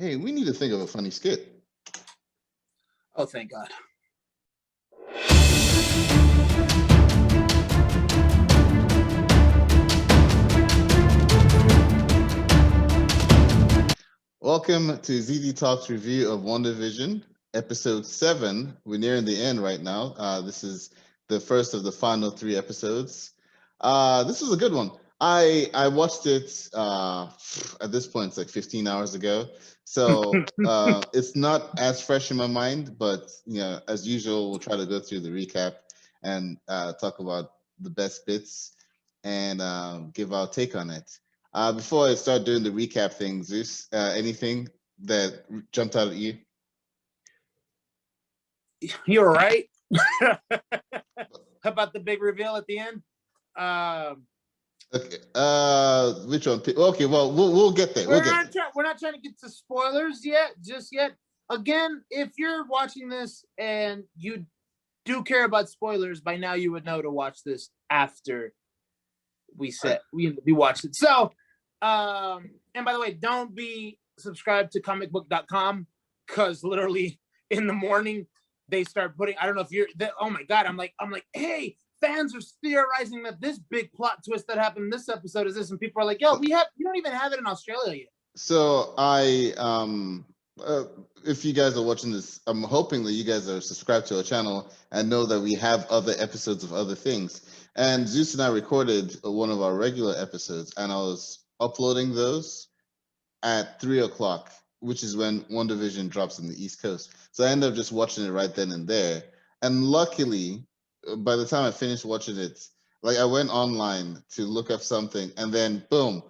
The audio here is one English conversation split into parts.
Hey, we need to think of a funny skit. Oh, thank God. Welcome to ZD Talks review of WandaVision, episode 7. We're nearing the end right now. This is the first of the final 3 episodes. This was a good one. I watched it at this point, it's like 15 hours ago. So it's not as fresh in my mind, but as usual, we'll try to go through the recap and talk about the best bits and give our take on it. Before I start doing the recap thing, Zeus, anything that jumped out at you? You're right. How about the big reveal at the end? Okay. Which one? Okay. Well, we'll get there. We're not trying to get to spoilers just yet. Again, if you're watching this and you do care about spoilers, by now you would know to watch this after we watched it. So, and by the way, don't be subscribed to comicbook.com because literally in the morning they start putting. I don't know if oh my God, I'm like, hey, fans are theorizing that this big plot twist that happened in this episode is this, and people are like, yo, you don't even have it in Australia yet. So if you guys are watching this, I'm hoping that you guys are subscribed to our channel and know that we have other episodes of other things. And Zeus and I recorded one of our regular episodes, and I was uploading those at 3:00, which is when WandaVision drops in the East Coast. So I ended up just watching it right then and there. And luckily, by the time I finished watching it, like I went online to look up something, and then boom,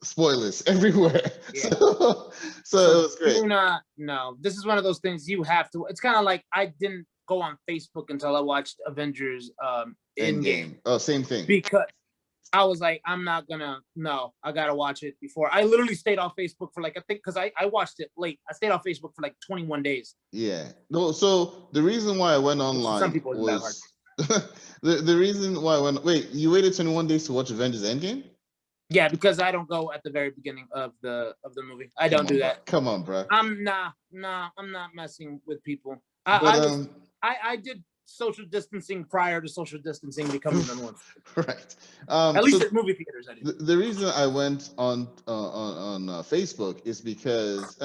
spoilers everywhere. Yeah. So it was great. No, this is one of those things you have to. It's kind of like I didn't go on Facebook until I watched Avengers Endgame. Oh, same thing. Because I was like, I'm not gonna. No, I gotta watch it before. I literally stayed off Facebook for like, I think, because I watched it late. I stayed off Facebook for like 21 days. Yeah. No. So the reason why I went online some people was the reason why I went. Wait, you waited 21 days to watch Avengers Endgame? Yeah, because I don't go at the very beginning of the movie. I don't do that. Come on, bro. I'm not messing with people. I did social distancing prior to social distancing becoming number one. Right. At least at movie theaters, I did. The reason I went on Facebook is because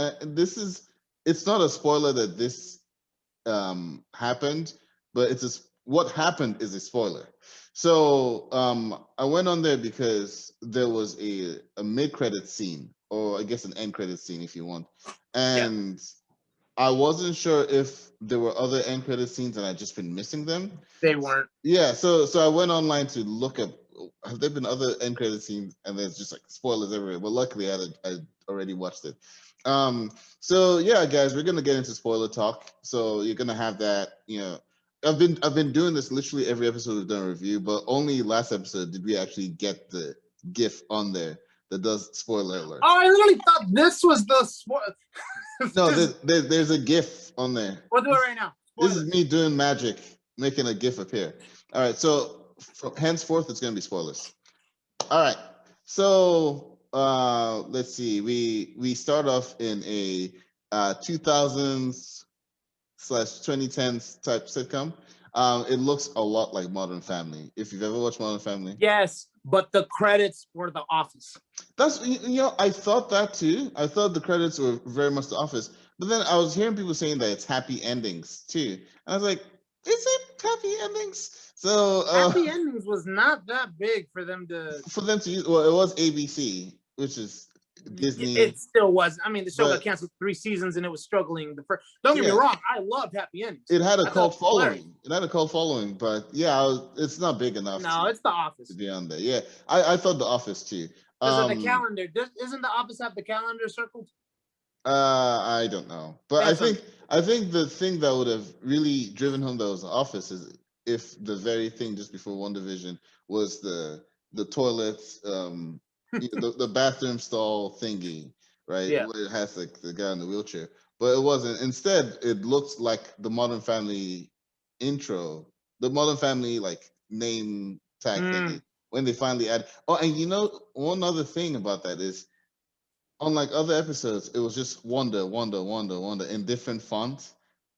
it's not a spoiler that this happened, but what happened is a spoiler. So I went on there because there was a mid-credit scene, or I guess an end-credit scene if you want. And I wasn't sure if there were other end credit scenes and I'd just been missing them. They weren't. Yeah, so I went online to look up, have there been other end credit scenes, and there's just like spoilers everywhere. But luckily I already watched it. So yeah, guys, we're gonna get into spoiler talk. So you're gonna have that, I've been doing this literally every episode we've done a review, but only last episode did we actually get the GIF on there that does spoiler alert. Oh, I literally thought this was the spoiler. No, there's a GIF on there. We'll do it right now. Spoilers. This is me doing magic, making a GIF appear. All right, so from henceforth, it's going to be spoilers. All right, so let's see. We start off in a 2000s/2010s type sitcom. It looks a lot like Modern Family. If you've ever watched Modern Family. Yes, but the credits were The Office. That's, I thought that too. I thought the credits were very much The Office. But then I was hearing people saying that it's happy endings too. And I was like, is it happy endings? So happy endings was not that big for them to use. Well, it was ABC, which is Disney. It still was. I mean, the show got canceled 3 seasons and it was struggling. Don't get me wrong, I loved happy endings. It had a cult following. But it's not big enough. No, it's The Office to be on there. Yeah, I thought The Office too. Because of the calendar. Isn't The Office have the calendar circled? I don't know, but I think the thing that would have really driven home that was The Office is if the very thing just before WandaVision was the toilets, the bathroom stall thingy, right? Yeah. Where it has like the guy in the wheelchair, but it wasn't. Instead, it looks like the Modern Family intro, the Modern Family like name tag thingy when they finally add. Oh, and one other thing about that is unlike other episodes, it was just Wanda, Wanda, Wanda, Wanda in different fonts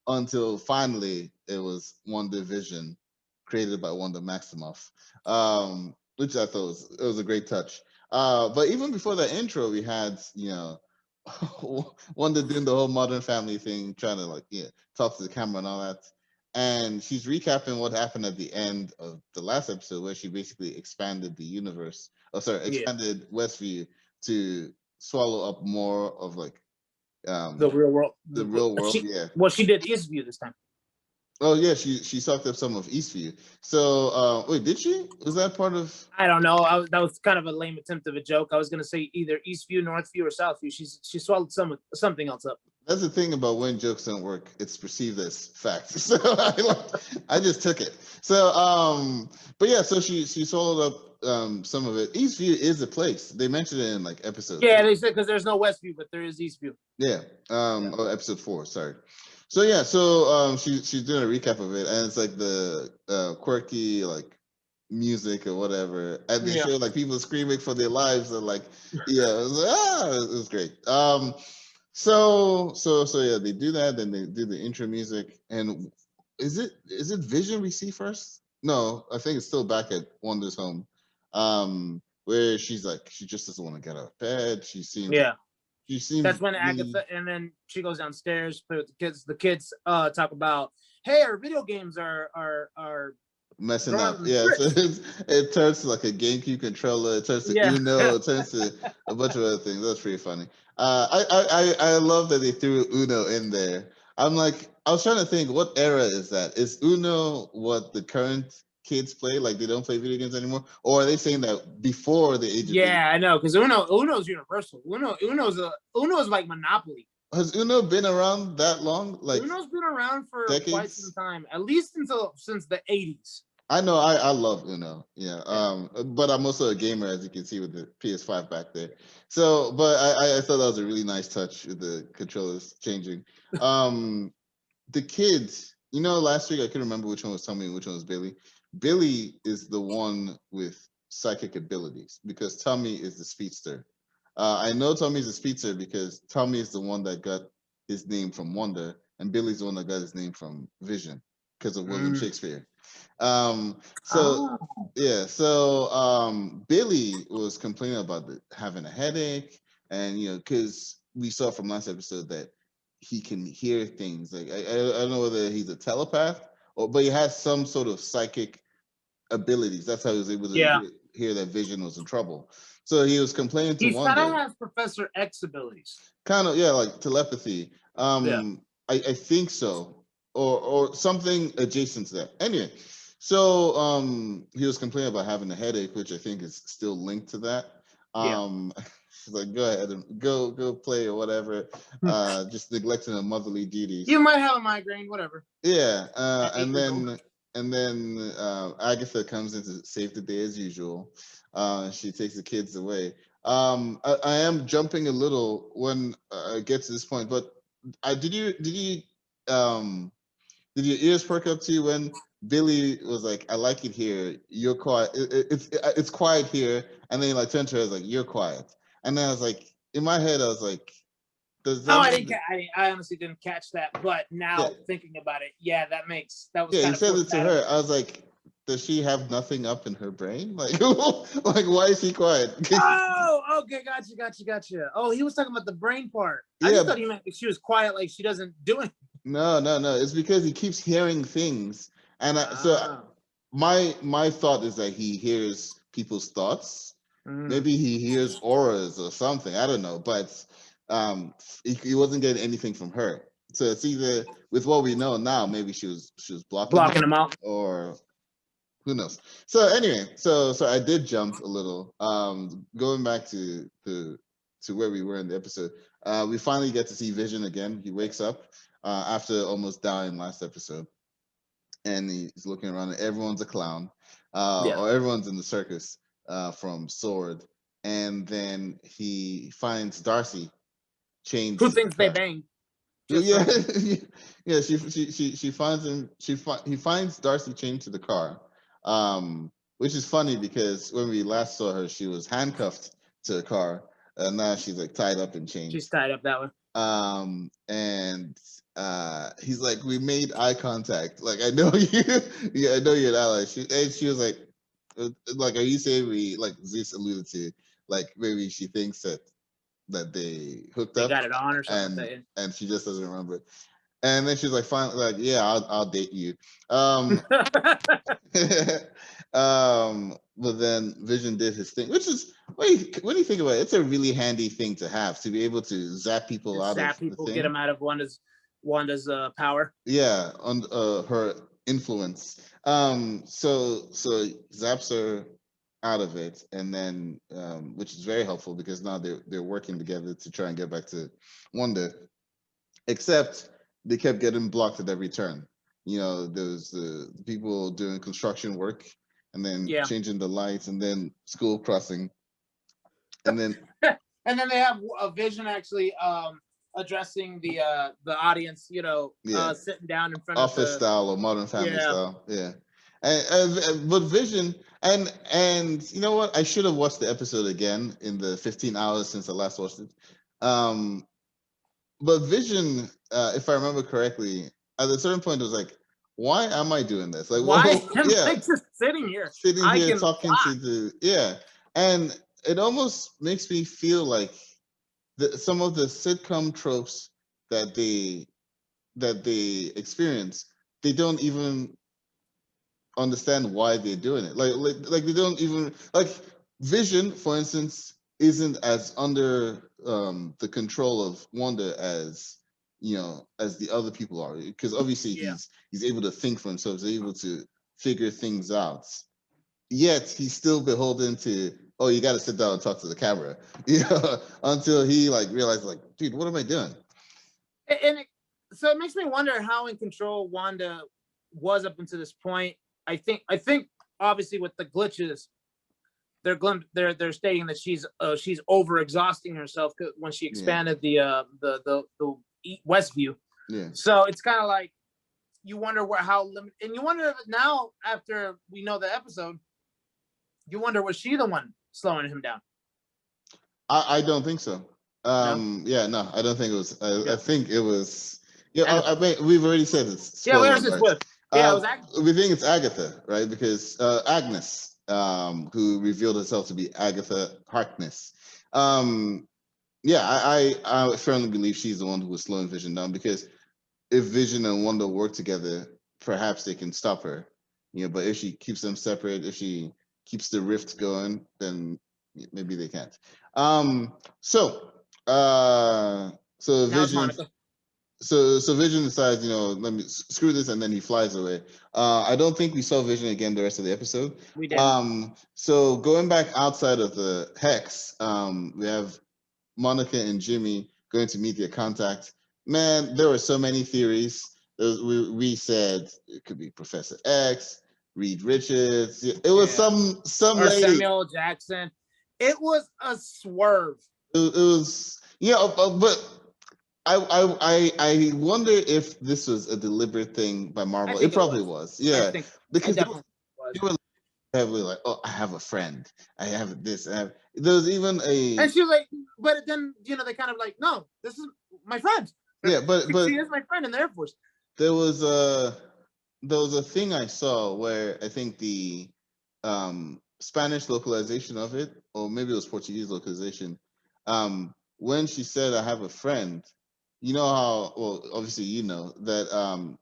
until finally it was WandaVision, created by Wanda Maximoff, which I thought was a great touch. But even before that intro, we had Wanda doing the whole Modern Family thing, trying to talk to the camera and all that. And she's recapping what happened at the end of the last episode, where she basically expanded the universe. Oh, sorry, Yeah, expanded Westview to swallow up more of the um real world. the real world. She Yeah. she did Eastview this time. Oh yeah, she sucked up some of Eastview. So wait, did she? Was that part of? I don't know. That was kind of a lame attempt of a joke. I was gonna say either Eastview, Northview, or Southview. She swallowed something else up. That's the thing about when jokes don't work; it's perceived as fact. So I just took it. So but yeah, so she swallowed up some of it. Eastview is a place. They mentioned it in like episode Yeah, 3. they said because there's no Westview, but there is Eastview. Yeah. Yeah. Or episode 4, sorry. So yeah, so she's doing a recap of it, and it's like the quirky like music or whatever, and they Yeah. show like people screaming for their lives, and like yeah, it was like, it was great. So yeah, they do that, then they do the intro music, and is it Vision we see first? No, I think it's still back at Wanda's home, where she's like she just doesn't want to get out of bed. Yeah. She seems That's when really Agatha, and then she goes downstairs. Play with the kids. The kids talk about, hey, our video games are messing drawing up. on the Yeah, so bricks. it turns to like a GameCube controller. It turns to Yeah. Uno. It turns to a bunch of other things. That's pretty funny. I love that they threw Uno in there. I'm like, I was trying to think, what era is that? Is Uno what the current kids play? Like they don't play video games anymore, or are they saying that before the age of video? Yeah, I know, because Uno's universal. Uno's like Monopoly. Has Uno been around that long? Like Uno's been around for quite some decades? time, at least since the 80s. I know I love Uno. Yeah. Yeah. But I'm also a gamer, as you can see with the PS5 back there. So but I thought that was a really nice touch with the controllers changing. Um the kids, last week I couldn't remember which one was Tommy and which one was Billy. Billy is the one with psychic abilities because Tommy is the speedster. I know Tommy's a speedster because Tommy is the one that got his name from Wonder, and Billy's the one that got his name from Vision because of William Shakespeare. So Oh. yeah, so Billy was complaining about having a headache, and because we saw from last episode that he can hear things. Like I don't know whether he's a telepath but he has some sort of psychic abilities. That's how he was able to Yeah. hear that Vision was in trouble. So he was complaining to He kind Wanda. of has Professor X abilities. Kind of, yeah, like telepathy. Yeah. I think so, or something adjacent to that. Anyway, so he was complaining about having a headache, which I think is still linked to that. She's like, go ahead and go play or whatever. Just neglecting her motherly duties. You might have a migraine, whatever. Yeah, and then Agatha comes in to save the day as usual. She takes the kids away. I am jumping a little when I get to this point, but did your ears perk up to you when Billy was like, "I like it here. You're quiet. It's quiet here," and then like turned to her, like, "You're quiet," and then I was like, in my head, I was like, "Does that?" I honestly didn't catch that, but now thinking about it, yeah, that was. Yeah, he kind said of it to her. I was like, does she have nothing up in her brain? Like, like why is she quiet? Oh, okay, gotcha. Oh, he was talking about the brain part. I just thought he meant she was quiet, like she doesn't do anything. No. It's because he keeps hearing things, and so my thought is that he hears people's thoughts. Maybe he hears auras or something. I don't know, but he wasn't getting anything from her. So it's either, with what we know now, maybe she was blocking him out, or who knows. So anyway, so I did jump a little. Going back to where we were in the episode, we finally get to see Vision again. He wakes up after almost dying last episode, and he's looking around, and everyone's a clown, or everyone's in the circus from Sword, and then he finds Darcy chained. Who thinks they bang? Yeah, yeah. She finds him. He finds Darcy chained to the car, which is funny because when we last saw her, she was handcuffed to the car. Now she's like tied up in chains. She's tied up that way. And he's like, we made eye contact. Like, I know you. Yeah, I know you're an ally. She was like, are you saying we, like Zeus alluded to, like maybe she thinks that they hooked They up got it on or something. and she just doesn't remember it. And then she's like, finally, like, yeah, I'll date you. But then Vision did his thing, which is when you think about it, it's a really handy thing to have, to be able to zap people out of the thing. Get them out of Wanda's power. Yeah, on her influence. So zaps her out of it, and then which is very helpful because now they're working together to try and get back to Wanda. Except they kept getting blocked at every turn. There's the people doing construction work, and then changing the lights, and then school crossing, and then and then they have a Vision actually addressing the audience, sitting down in front office of style or Modern Family style, but Vision and you know what? I should have watched the episode again in the 15 hours since I last watched it. But Vision, if I remember correctly, at a certain point, it was like, why am I doing this? Like, why am I just sitting here? Talking to and it almost makes me feel like some of the sitcom tropes that they experience, they don't even understand why they're doing it. Like they don't even like Vision, for instance, isn't as under the control of Wanda as as the other people are, because obviously he's able to think for himself, he's able to figure things out. Yet he's still beholden to, oh, you got to sit down and talk to the camera, until he realizes, like, dude, what am I doing? So it makes me wonder how in control Wanda was up until this point. I think obviously with the glitches, they're stating that she's over exhausting herself when she expanded the Westview. Yeah. So it's kind of like you wonder and you wonder now after we know the episode, you wonder, was she the one slowing him down? I don't think so. No? Yeah, no, I don't think it was. I think it was. Yeah, I mean, we've already said it's. Yeah, where's this with? Yeah, it was Agatha. We think it's Agatha, right? Because Agnes, who revealed herself to be Agatha Harkness. Yeah, I firmly believe she's the one who was slowing Vision down, because if Vision and Wanda work together, perhaps they can stop her. But if she keeps them separate, if she keeps the rift going, then maybe they can't. So Vision. So Vision decides, let me screw this, and then he flies away. I don't think we saw Vision again the rest of the episode. We did. So going back outside of the Hex, we have Monica and Jimmy going to meet their contact. Man, there were so many theories. We said it could be Professor X, Reed Richards. It was some or lady. Samuel Jackson. It was a swerve. It was but I wonder if this was a deliberate thing by Marvel. It probably was. Yeah, because they were heavily like, oh, I have a friend. I have this. There was even a. And she was like, but then they kind of like, no, this is my friend. Yeah, but she is my friend in the Air Force. There was a thing I saw where I think the Spanish localization of it, or maybe it was Portuguese localization. When she said, I have a friend, you know how, well, obviously that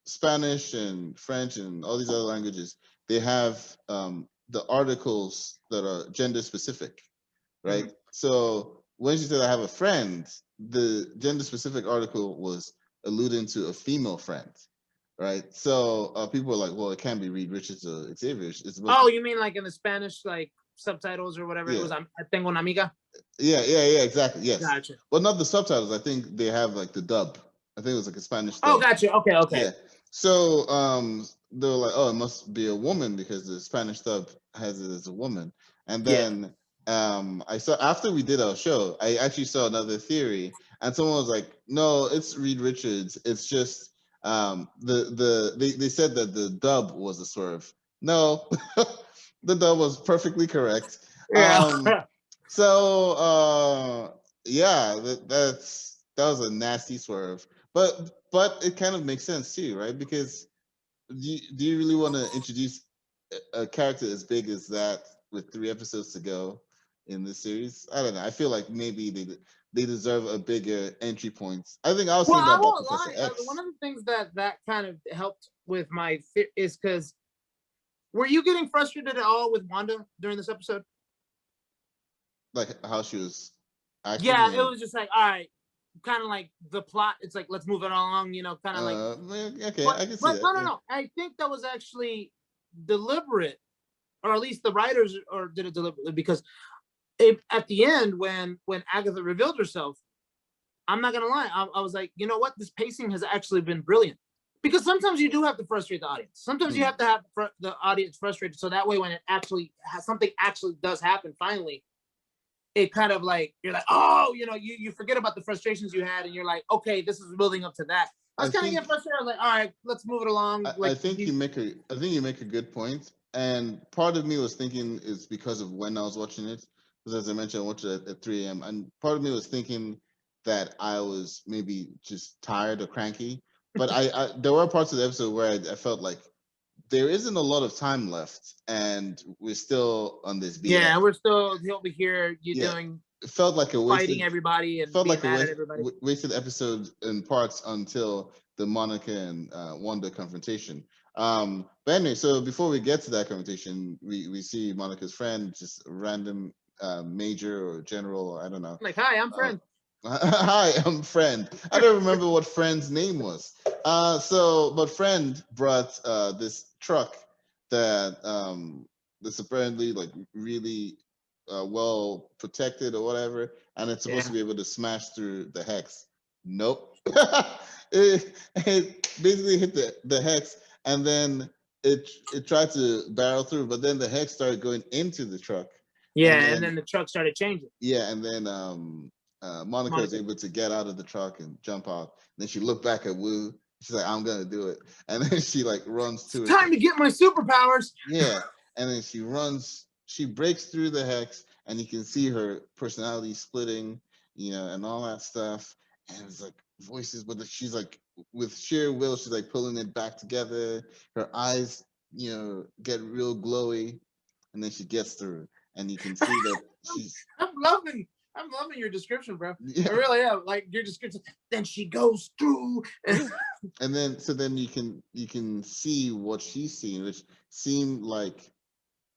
Spanish and French and all these other languages, they have the articles that are gender specific, right? Mm-hmm. So when she said, I have a friend, the gender specific article was alluding to a female friend, right? So people were like, well, it can't be Reed Richards or Xavier. You mean like in the Spanish, like subtitles or whatever it was? Tengo una amiga. Yeah, exactly. Yes. Gotcha. Well, not the subtitles. I think they have like the dub. I think it was like a Spanish dub. Oh, gotcha. Okay. Yeah. So they were like, oh, it must be a woman because the Spanish dub has it as a woman. And then I saw, after we did our show, I actually saw another theory, and someone was like, no, it's Reed Richards. It's just they said that the dub was a swerve. No, the dub was perfectly correct. Yeah. So yeah, that was a nasty swerve, but it kind of makes sense too, right? Because do you really want to introduce a character as big as that with 3 episodes to go in this series? I don't know. I feel like maybe they deserve a bigger entry point. I think I was Well, saying that I about won't Professor lie. One X. of the things that kind of helped with my is because were you getting frustrated at all with Wanda during this episode? Like how she was acting, Yeah, it or was just like, all right, kind of like the plot. It's like let's move it along, kind of like. okay, But I can see but that. no no Yeah. no. I think that was actually deliberate, or at least the writers or did it deliberately because at the end when Agatha revealed herself, I'm not gonna lie, I was like, you know what, this pacing has actually been brilliant. Because sometimes you do have to frustrate the audience. Sometimes you Hmm. have to have the audience frustrated, so that way when it actually something actually does happen, finally, it kind of like you're like, oh, you forget about the frustrations you had, and you're like, okay, this is building up to that. I I was kind of think getting frustrated. I was like, all right, let's move it along. I Like, think you make a good point, and part of me was thinking it's because of when I was watching it, because as I mentioned, I watched it at 3 a.m. and part of me was thinking that I was maybe just tired or cranky, but I there were parts of the episode where I felt like there isn't a lot of time left, and we're still on this yeah, BS. we're still he'll be here. You Yeah, doing it felt like a fighting wasted everybody and being mad at everybody. wasted episode in parts until the Monica and Wanda confrontation. But anyway, so before we get to that confrontation, we see Monica's friend, just a random major or general, or I don't know. Like, hi, I'm Uh, friend. Hi, I'm Friend. I don't remember what Friend's name was. But Friend brought this truck that that's apparently like really well protected or whatever, and it's supposed to Yeah, be able to smash through the hex. Nope. It basically hit the hex, and then it tried to barrel through, but then the hex started going into the truck, and yeah, and then then the truck started changing. yeah, and then Monica was Monica, able to get out of the truck and jump out. And then she looked back at Wu. She's like, "I'm gonna do it," and then she like runs it's to it. time to get my superpowers. Yeah, and then she runs. She breaks through the hex, and you can see her personality splitting, and all that stuff. And it's like voices, but she's like with sheer will, she's like pulling it back together. Her eyes, get real glowy, and then she gets through, and you can see that she's I'm loving. I'm loving your description, bro. I yeah. really am. Like your description. Then she goes through. Yeah. And then so then you can see what she's seeing, which seemed like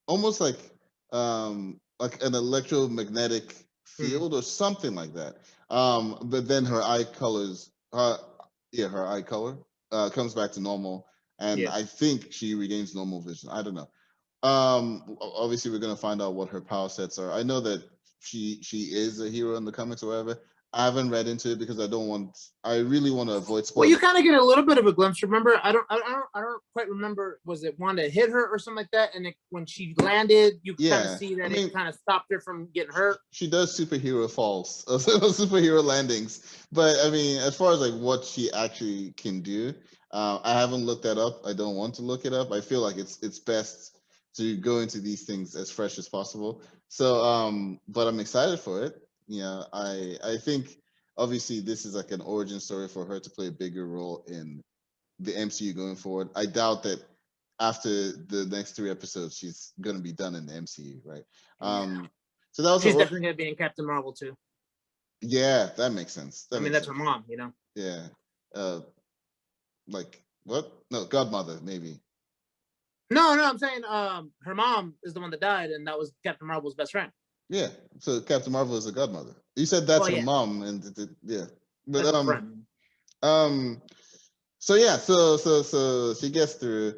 almost like an electromagnetic Mhm. field or something like that. But then her eye colors her eye color comes back to normal, and Yeah. I think she regains normal vision. I don't know. Obviously we're gonna find out what her power sets are. I know that she is a hero in the comics or whatever. I haven't read into it because I really want to avoid Well, you spoilers. kind of get a little bit of a glimpse. Remember, I don't quite remember. Was it Wanda hit her or something like that? And when she landed, you kind of Yeah, see I that it mean, kind of stopped her from getting hurt. she does superhero falls, superhero landings. But I mean, as far as like what she actually can do, I haven't looked that up. I don't want to look it up. I feel like it's best to go into these things as fresh as possible. So, but I'm excited for it. I think obviously this is like an origin story for her to play a bigger role in the MCU going forward. I doubt that after the next 3 episodes, she's gonna be done in the MCU, right? Yeah, So that was she's her. definitely gonna be in Captain Marvel too. Yeah, that makes sense. I That mean, makes that's her sense. mom. Yeah. Uh, like what? No, Godmother, maybe. No, no, I'm saying her mom is the one that died, and that was Captain Marvel's best friend. Yeah. So Captain Marvel is a godmother. You said that's Well, her yeah, mom, and yeah. But that's her friend. um. So yeah. So she gets through.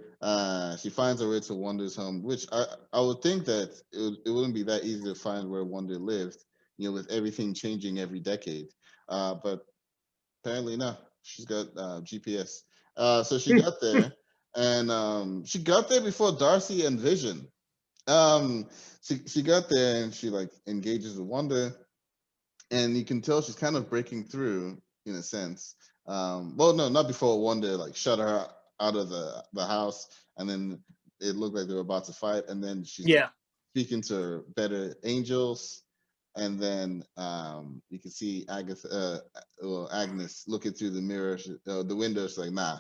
She finds her way to Wanda's home, which I would think that it wouldn't be that easy to find where Wanda lived. With everything changing every decade. But apparently not. She's got GPS. So she got there, and she got there before Darcy and Vision. Um, she got there and she like engages with Wanda, and you can tell she's kind of breaking through in a sense. Well, no, not before Wanda like shut her out of the house, and then it looked like they were about to fight, and then she's like Yeah, speaking to her better angels, and then you can see Agnes looking through the mirror, the window. She's like, "Nah,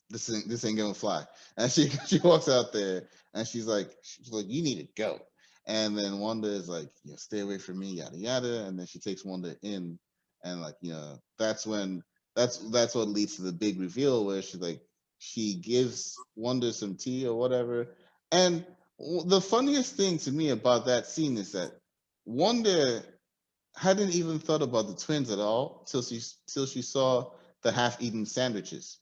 this ain't gonna fly." And she she walks out there, and she's like, "You need to go." And then Wanda is like, "Stay away from me, yada yada." And then she takes Wanda in, and like, that's when that's what leads to the big reveal where she gives Wanda some tea or whatever. And the funniest thing to me about that scene is that Wanda hadn't even thought about the twins at all till she saw the half-eaten sandwiches.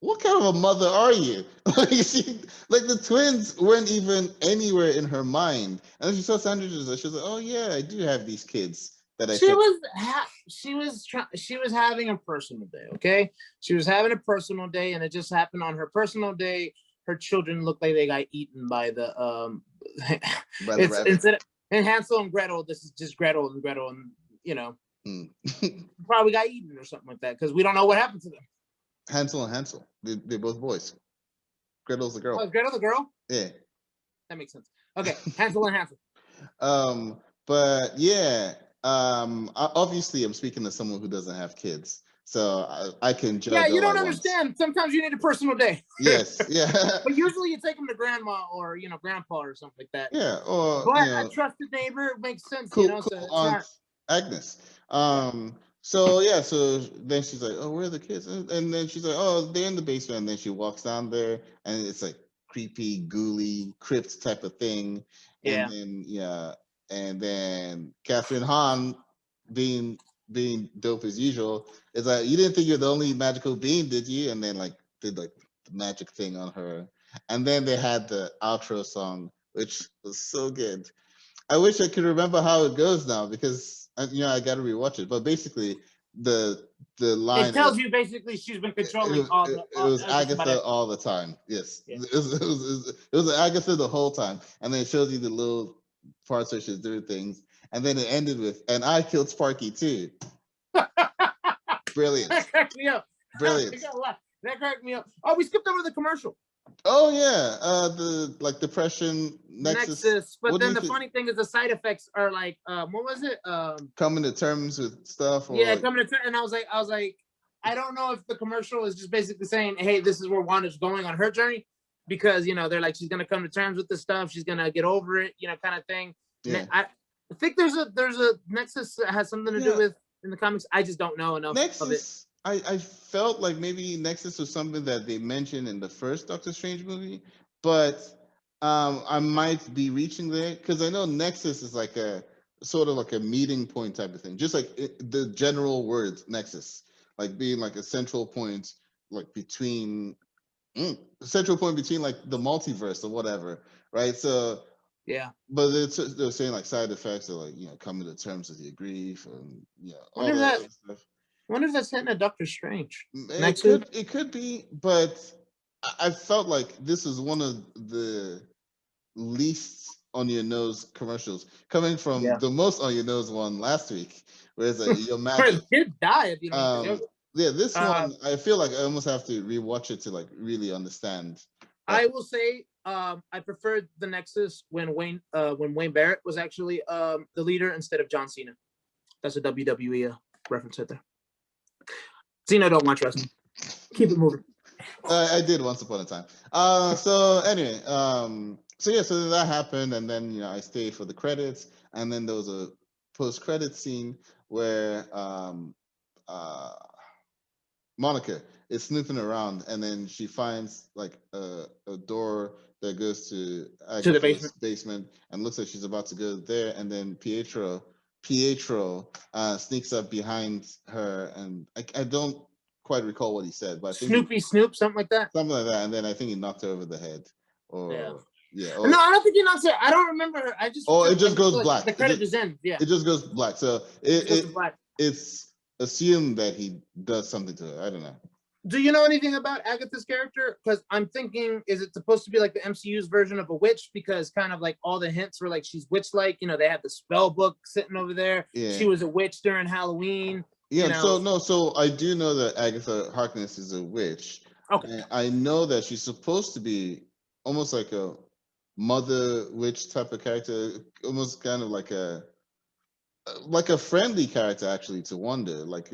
What kind of a mother are you? Like the twins weren't even anywhere in her mind. And then she saw sandwiches and she was like, "Oh yeah, I do have these kids that I She said." was she was having a personal day. Okay, she was having a personal day, and it just happened on her personal day. Her children looked like they got eaten by the By the it's rabbit. instead of, and Hansel and Gretel. This is just Gretel, and Mm. probably got eaten or something like that because we don't know what happened to them. Hansel and Hansel. They're both boys. Gretel's the girl. Oh, is Gretel the girl? Yeah. That makes sense. Okay, Hansel and Hansel. But yeah, obviously I'm speaking to someone who doesn't have kids, so I can Yeah, judge you all I don't want. understand. Sometimes you need a personal day. Yes, yeah, But usually you take them to grandma or grandpa or something like that. yeah, or But a trusted neighbor makes sense, cool, so cool it's Aunt not. Agnes. Yeah. So yeah, so then she's like, "Oh, where are the kids?" And then she's like, "Oh, they're in the basement." And then she walks down there, and it's like creepy, ghouly, crypt type of thing. And Yeah. then and then Catherine Hahn, being dope as usual, is like, "You didn't think you're the only magical being, did you?" And then like did like the magic thing on her. And then they had the outro song, which was so good. I wish I could remember how it goes now because I got to rewatch it. But basically, the line It tells you basically she's been controlling it was just about Agatha everything. all the time. Yes, Yeah. it was Agatha the whole time, and then it shows you the little parts where she's doing things, and then it ended with, "And I killed Sparky too." Brilliant, That cracked me up. brilliant. That cracked me up. Oh, we skipped over the commercial. Oh yeah, the like depression Nexus. But What do then you the think? funny thing is the side effects are like, what was it? Coming to terms with stuff, or Yeah, coming to and I was like, I don't know if the commercial is just basically saying, hey, this is where Wanda's going on her journey, because they're like, she's gonna come to terms with this stuff, she's gonna get over it, kind of thing. yeah. I think there's a Nexus that has something to do with in the comics. I just don't know enough of it. Nexus, I felt like maybe Nexus was something that they mentioned in the first Doctor Strange movie, but I might be reaching there because I know Nexus is like a sort of like a meeting point type of thing, just like the general word Nexus, like being like a central point, like between central point between like the multiverse or whatever, right? So Yeah. but they're saying like side effects are like coming to terms with your grief and all Wonder if that that other stuff. wonder if that's hitting a Doctor Strange. Nexus. It could be, but I felt like this is one of the least on your nose commercials coming from Yeah. the most on your nose one last week, where it's like your Where magic. the kid die if you don't eat the yogurt. Yeah, this Uh, one I feel like I almost have to rewatch it to like really understand. I will say, I preferred the Nexus when Wayne Barrett was actually the leader instead of John Cena. That's a WWE reference right there. Cena don't watch wrestling. Keep it moving. I did once upon a time. So anyway, so that happened, and then I stayed for the credits, and then there was a post-credit scene where uh, Monica is snooping around, and then she finds like a door that goes to the Agatha's basement, and looks like she's about to go there, and then Pietro sneaks up behind her, and I don't quite recall what he said, but I think Snoop, something like that. something like that, and then I think he knocked her over the head, or or, no, I don't think he knocks it. I don't remember. I just it just goes black. The credit just ends. Yeah, it just goes black. So it's assumed that he does something to her. I don't know. Do you know anything about Agatha's character? Because I'm thinking, is it supposed to be like the MCU's version of a witch? Because kind of like all the hints were like she's witch-like. They had the spell book sitting over there. Yeah. She was a witch during Halloween. Yeah. So I do know that Agatha Harkness is a witch. Okay. And I know that she's supposed to be almost like a mother witch type of character, almost kind of like a like a friendly character actually to Wanda, like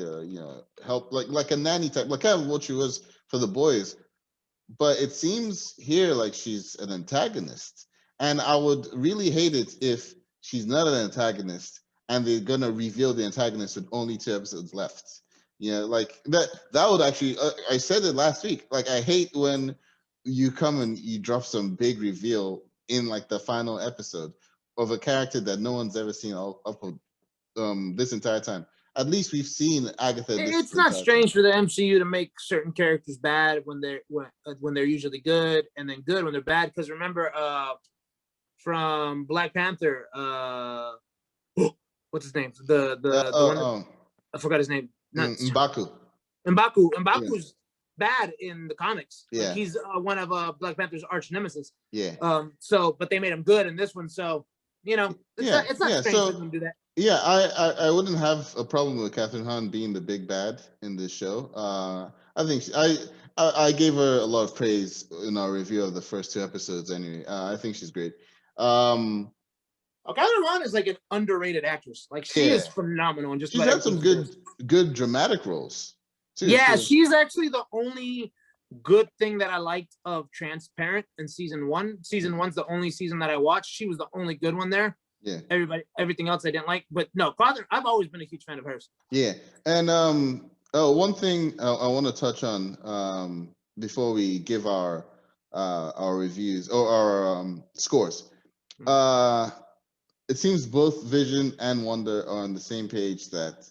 help, like a nanny type, like kind of what she was for the boys. But it seems here like she's an antagonist, and I would really hate it if she's not an antagonist and they're gonna reveal the antagonist with only 2 episodes left. Like that would actually. I said it last week. Like I hate when you come and you drop some big reveal in like the final episode of a character that no one's ever seen up this entire time. At least we've seen Agatha this It's not entire time. strange for the MCU to make certain characters bad when they're usually good, and then good when they're bad. Because remember, from Black Panther, what's his name? The one I forgot his name. Not M'Baku. M'Baku's bad in the comics. Yeah. Like he's one of Black Panther's arch nemesis. Yeah. So, but they made him good in this one. So, it's not strange for them to do that. Yeah, I wouldn't have a problem with Catherine Hahn being the big bad in this show. I think I gave her a lot of praise in our review of the first 2 episodes. Anyway, I think she's great. Catherine Hahn is like an underrated actress. Like she is phenomenal, and just she's had some good dramatic roles too. Yeah, she's actually the only good thing that I liked of Transparent in season 1. Season 1's the only season that I watched. She was the only good one there. Yeah. Everything else I didn't like, but no, I've always been a huge fan of hers. Yeah, and one thing I want to touch on before we give our reviews or our scores. It seems both Vision and Wanda are on the same page that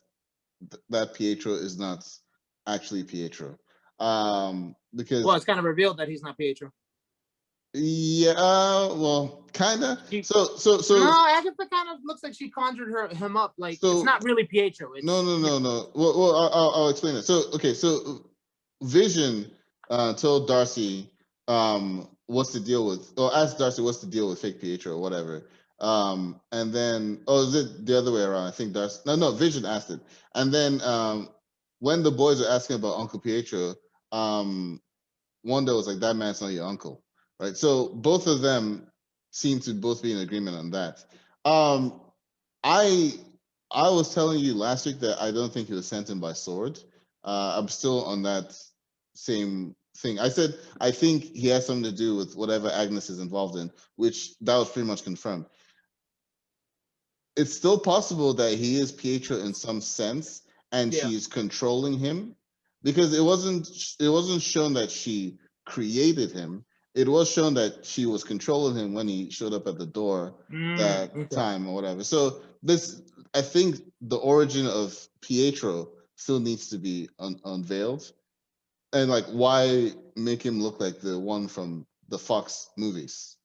Pietro is not actually Pietro. Because it's kind of revealed that he's not Pietro. Yeah, well, kind of. So no, Agatha kind of looks like she conjured him up. Like it's not really Pietro. No. Well, I'll explain it. So okay, so Vision told Darcy what's the deal with, or asked Darcy what's the deal with fake Pietro or whatever. And then is it the other way around? I think Darcy. No, Vision asked it, and then when the boys are asking about Uncle Pietro, Wanda was like, "That man's not your uncle." Right, so both of them seem to both be in agreement on that. I was telling you last week that I don't think he was sent in by sword. I'm still on that same thing. I said I think he has something to do with whatever Agnes is involved in, which that was pretty much confirmed. It's still possible that he is Pietro in some sense, and she's controlling him, because it wasn't shown that she created him. It was shown that she was controlling him when he showed up at the door that time or whatever. So I think the origin of Pietro still needs to be unveiled. And like, why make him look like the one from the Fox movies?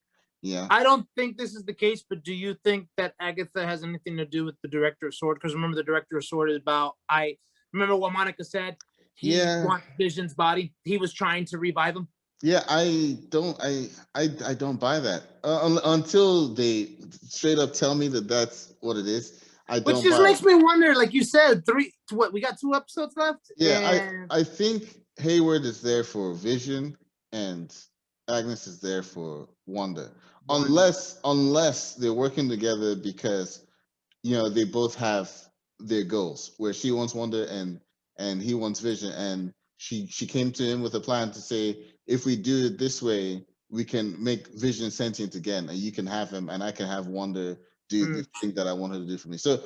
Yeah. I don't think this is the case, but do you think that Agatha has anything to do with the director of Sword? Because remember, the director of Sword is about, I remember what Monica said. He wants Vision's body. He was trying to revive him. Yeah, I don't buy that until they straight up tell me that that's what it is. Which just makes me wonder, like you said, we got 2 episodes left. Yeah, I think Hayward is there for Vision and Agnes is there for Wanda. Unless they're working together because they both have their goals, where she wants Wanda and he wants Vision, and she came to him with a plan to say, if we do it this way, we can make Vision sentient again, and you can have him, and I can have Wanda do the thing that I want her to do for me. So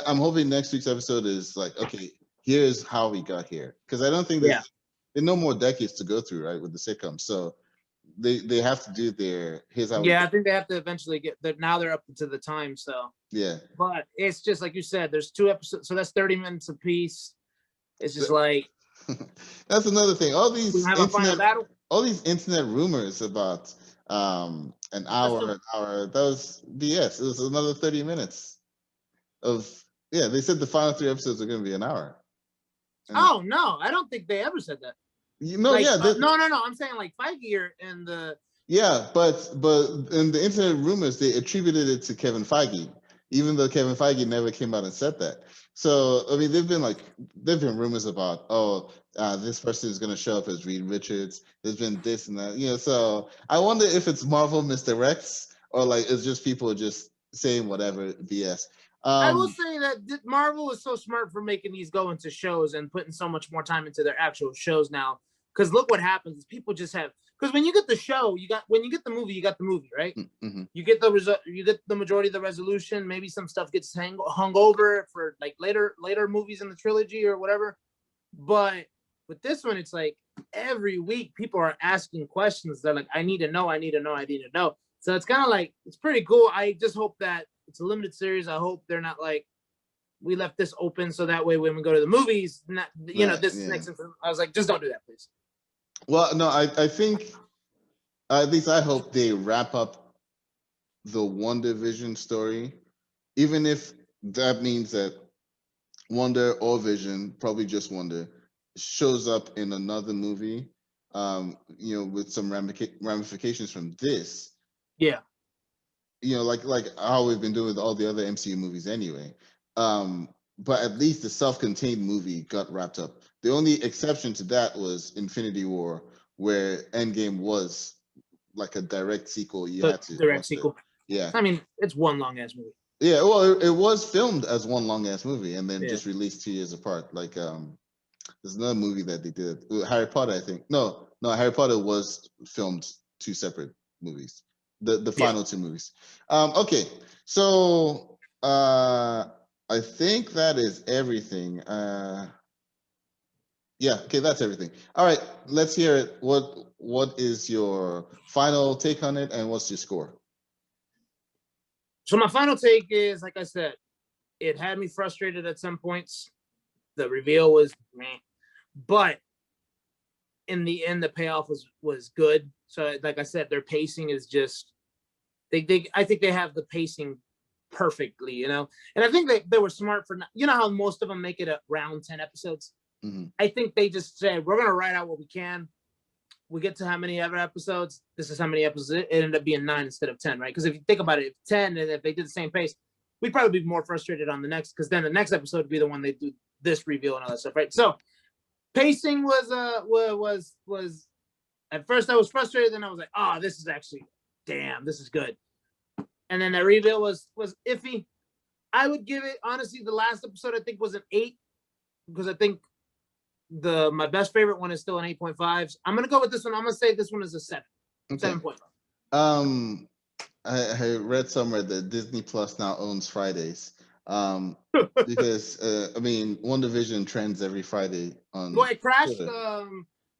I'm hoping next week's episode is like, okay, here's how we got here, because I don't think there's no more decades to go through, right, with the sitcom. So they have to do their here's how. Yeah, I think they have to eventually get that. Now they're up to the time. So yeah, but it's just like you said, there's 2 episodes, so that's 30 minutes a piece. It's just like. That's another thing. All these internet rumors about an hour. That was BS. It was another 30 minutes of they said the final 3 episodes are going to be an hour. Oh no, I don't think they ever said that. No. I'm saying like Feige and the. Yeah, but in the internet rumors, they attributed it to Kevin Feige, even though Kevin Feige never came out and said that. So I mean, there've been rumors about this person is going to show up as Reed Richards. There's been this and that, So I wonder if it's Marvel misdirects or like it's just people just saying whatever BS. I will say that Marvel is so smart for making these go into shows and putting so much more time into their actual shows now. Because look what happens: people just have. Because when you get the show, when you get the movie, you got the movie, right? Mm-hmm. You get the result. You get the majority of the resolution. Maybe some stuff gets hung over for like later movies in the trilogy or whatever. But with this one, it's like every week people are asking questions. They're like, I need to know, I need to know, I need to know. So it's kind of like, it's pretty cool. I just hope that it's a limited series. I hope they're not like, we left this open so that way when we go to the movies, not, this next. I was like, just don't do that, please. Well, no, I think, at least I hope they wrap up the WandaVision story, even if that means that Wanda or Vision, probably just Wanda, shows up in another movie, with some ramifications from this. Yeah. Like how we've been doing with all the other MCU movies anyway. But at least the self-contained movie got wrapped up. The only exception to that was Infinity War, where Endgame was like a direct sequel. You had to direct sequel. Yeah. I mean, it's one long ass movie. Yeah, well, it was filmed as one long ass movie and then just released 2 years apart. Like, there's another movie that they did, Harry Potter, I think. No, Harry Potter was filmed 2 separate movies. The final 2 movies. Okay, so I think that is everything. Yeah, okay, that's everything. All right, let's hear it. What is your final take on it, and what's your score? So my final take is, like I said, it had me frustrated at some points. The reveal was meh, but in the end, the payoff was good. So, like I said, their pacing is just I think they have the pacing perfectly, and I think they were smart for how most of them make it around 10 episodes. Mm-hmm. I think they just said, we're gonna write out what we can. We get to how many ever episodes. This is how many episodes. It ended up being 9 instead of 10, right? Because if you think about it, if 10 and if they did the same pace, we'd probably be more frustrated on the next, because then the next episode would be the one they do this reveal and all that stuff, right? So pacing was at first I was frustrated, then I was like, oh, this is actually, damn, this is good. And then the reveal was iffy. I would give it, honestly, the last episode I think was an 8, because I think my best favorite one is still an 8.5. I'm gonna go with this one. I'm gonna say this one is a 7. Okay. 7.5. I read somewhere that Disney Plus now owns Fridays. Because I mean, WandaVision trends every Friday on. Well, it crashed.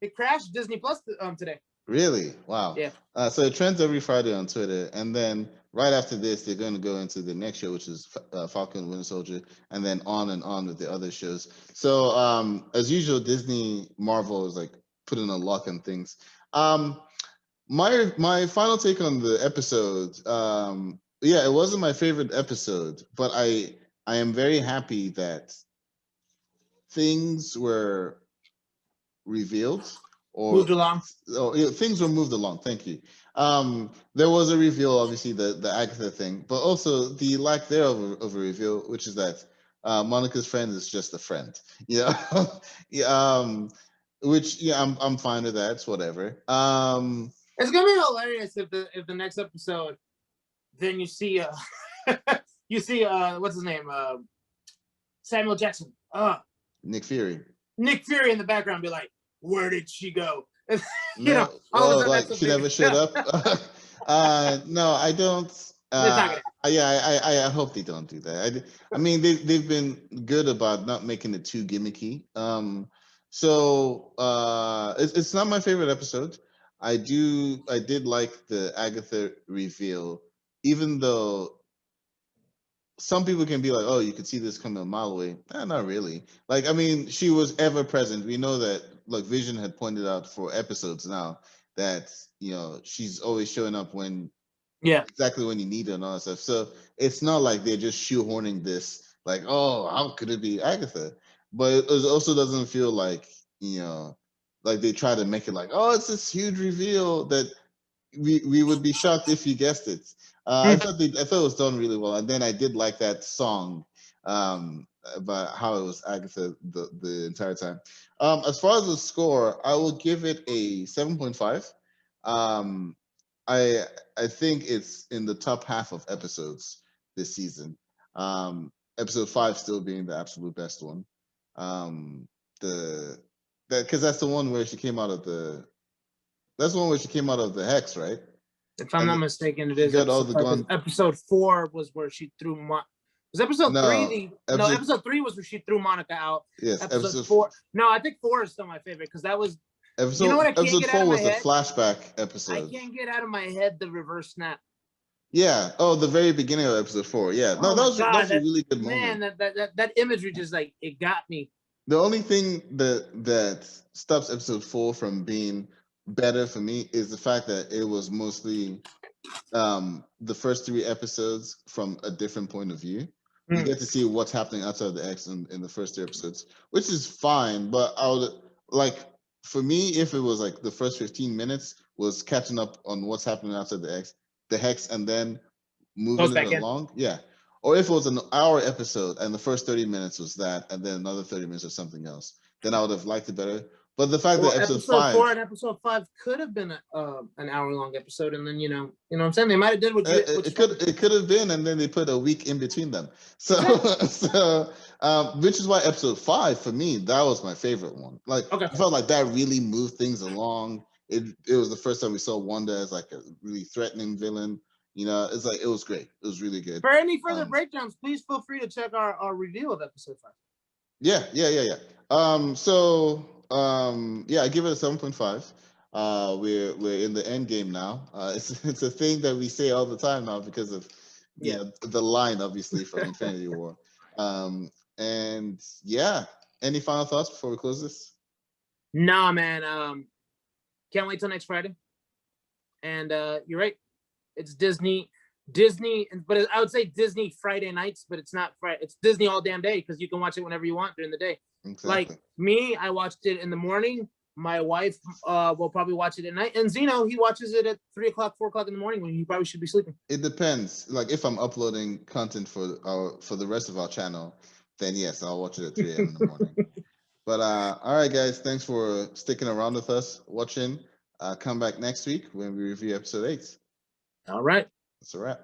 It crashed Disney Plus today. Really? Wow. Yeah. So it trends every Friday on Twitter, and then right after this, they're going to go into the next show, which is Falcon and Winter Soldier, and then on with the other shows. So as usual, Disney Marvel is like putting a lock on things. My final take on the episode. Yeah, it wasn't my favorite episode, but I am very happy that things were revealed or moved along. Things were moved along. Thank you. There was a reveal, obviously the Agatha thing, but also the lack thereof of a reveal, which is that Monica's friend is just a friend. Yeah. Which I'm fine with that. It's whatever. It's gonna be hilarious if the next episode, then you see what's his name, Samuel Jackson, Nick Fury in the background, be like, where did she go? She never showed up. No, I don't. I hope they don't do that. I mean, they've been good about not making it too gimmicky. So it's not my favorite episode. I did like the Agatha reveal, even though some people can be like, oh, you could see this coming a mile away. Not really. Like, I mean, she was ever present. We know that, like Vision had pointed out for episodes now, that she's always showing up when exactly when you need her and all that stuff. So it's not like they're just shoehorning this, like, oh, how could it be Agatha? But it also doesn't feel like like they try to make it like, oh, it's this huge reveal that we would be shocked if you guessed it. I thought it was done really well, and then I did like that song about how it was Agatha the entire time. As far as the score, I will give it a 7.5. I think it's in the top half of episodes this season. Episode 5 still being the absolute best one. Because that's the one where she came out of the. That's the one where she came out of the hex, right? If I'm not mistaken, it she is got all episode the 5. gun- Episode 4 was where she threw was episode No, 3 episode 3 was where she threw Monica out. Yes, episode 4. No, I think 4 is still my favorite because that was episode. You know what I can't episode get 4 out of was my the head? flashback episode. I can't get out of my head the reverse snap. Yeah. Oh, the very beginning of episode 4. Yeah. No, that was a really good moment. Man, that imagery just like it got me. The only thing that stops episode 4 from being better for me is the fact that it was mostly the first 3 episodes from a different point of view. You get to see what's happening outside of the X in the first 3 episodes, which is fine. But I would like, for me, if it was like the first 15 minutes was catching up on what's happening outside the hex, and then moving it along, yeah. Or if it was an hour episode and the first 30 minutes was that, and then another 30 minutes or something else, then I would have liked it better. But the fact that episode 4 and episode 5 could have been an hour-long episode, and then you know what I'm saying, they might have did what you. It could have been, and then they put a week in between them. So which is why episode 5 for me, that was my favorite one. Like I felt like that really moved things along. It was the first time we saw Wanda as like a really threatening villain. You know, it's like it was great. It was really good. For any further breakdowns, please feel free to check our review of episode 5. Yeah. I give it a 7.5. We're in the end game now. It's a thing that we say all the time now because of the line, obviously, from Infinity War. And yeah, any final thoughts before we close this? Nah, man. Can't wait till next Friday. And you're right. It's Disney, but I would say Disney Friday nights, but it's not Friday. It's Disney all damn day because you can watch it whenever you want during the day. Exactly. Like me, I watched it in the morning. My wife will probably watch it at night, and Zino, he watches it at 3 o'clock, 4 o'clock in the morning when he probably should be sleeping. It depends. Like if I'm uploading content for the rest of our channel, then yes, I'll watch it at 3 a.m. in the morning. But all right, guys, thanks for sticking around with us, watching. Come back next week when we review episode 8. All right. That's a wrap.